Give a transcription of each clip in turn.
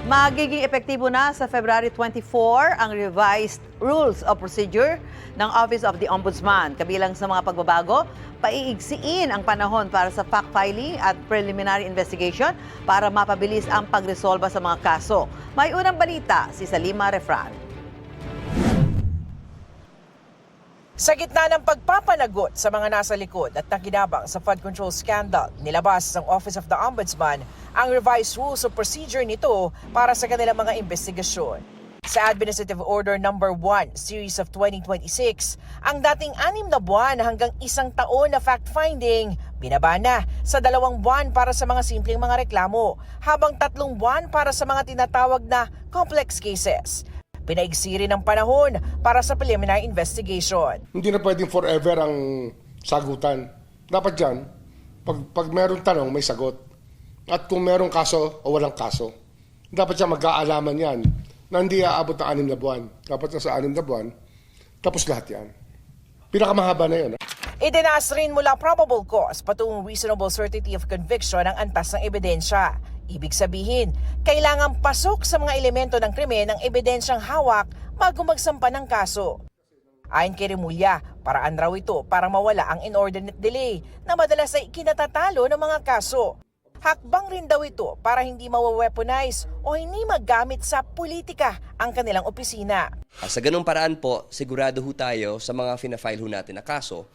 Magiging epektibo na sa February 24 ang revised Rules of Procedure ng Office of the Ombudsman. Kabilang sa mga pagbabago, paiigsiin ang panahon para sa fact-filing at preliminary investigation para mapabilis ang pagresolba sa mga kaso. May unang balita si Salima Refran. Sa gitna ng pagpapanagot sa mga nasa likod at nakinabang sa flood control scandal, nilabas ng Office of the Ombudsman ang revised rules of procedure nito para sa kanilang mga investigasyon. Sa Administrative Order No. 1, Series of 2026, ang dating 6 na buwan hanggang 1 taon na fact-finding, binaba na sa 2 buwan para sa mga simpleng mga reklamo, habang 3 buwan para sa mga tinatawag na complex cases. Pinaigsi rin ang panahon para sa preliminary investigation. Hindi na pwedeng forever ang sagutan. Dapat dyan, pag meron tanong, may sagot. At kung merong kaso o walang kaso, dapat siya mag-aalaman yan na hindi aabot ng 6 na buwan. Dapat na sa 6 na buwan, tapos lahat yan. Pinakamahaba na yun. Itinaas rin mula probable cause patungong reasonable certainty of conviction ang antas ng ebidensya. Ibig sabihin, kailangang pasok sa mga elemento ng krimen ang ebidensyang hawak bago magsampa ng kaso. Ayon kay Remulla, paraan raw ito para mawala ang inordinate delay na madalas ay kinatatalo ng mga kaso. Hakbang rin daw ito para hindi mawa-weaponize o hindi magamit sa politika ang kanilang opisina. Sa ganung paraan po, sigurado ho tayo sa mga fina-file ho natin na kaso.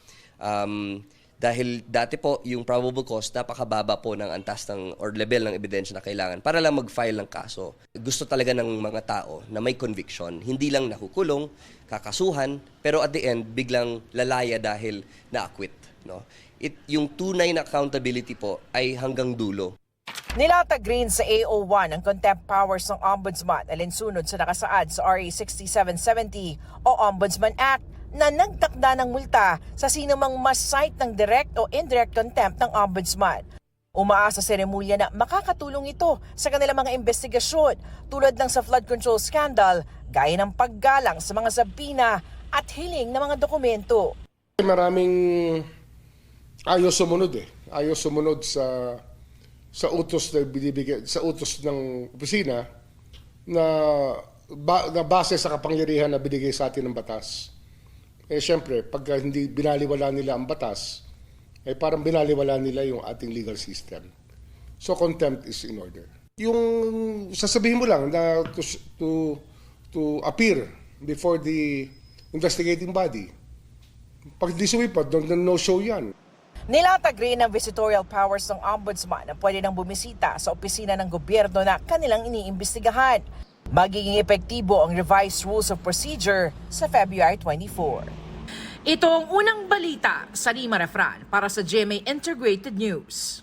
Dahil dati po, yung probable cause, napakababa po ng antas ng, or level ng ebidensya na kailangan para lang mag-file ng kaso. Gusto talaga ng mga tao na may conviction, hindi lang nakukulong, kakasuhan, pero at the end, biglang lalaya dahil na-acquit. No? Yung tunay na accountability po ay hanggang dulo. Nilatag rin sa AO1 ang contempt powers ng Ombudsman alinsunod sa nakasaad sa RA 6770 o Ombudsman Act na nagtakda ng multa sa sinumang mas-cite ng direct o indirect contempt ng Ombudsman. Umaasa si Remulla na makakatulong ito sa kanilang mga investigasyon tulad ng sa flood control scandal, gaya ng paggalang sa mga sabina at hiling ng mga dokumento. Maraming ayaw sumunod Ayaw sumunod sa utos na binibigay, sa utos ng opisina na base sa kapangyarihan na binigay sa atin ng batas. Siyempre, pag hindi binaliwala nila ang batas, parang binaliwala nila yung ating legal system. So, contempt is in order. Yung sasabihin mo lang na to appear before the investigating body, pag di sumipad, no show yan. Nilatag rin ang visitorial powers ng Ombudsman na pwede nang bumisita sa opisina ng gobyerno na kanilang iniimbestigahan. Magiging epektibo ang revised rules of procedure sa February 24. Ito ang unang balita sa Salima Refran para sa GMA Integrated News.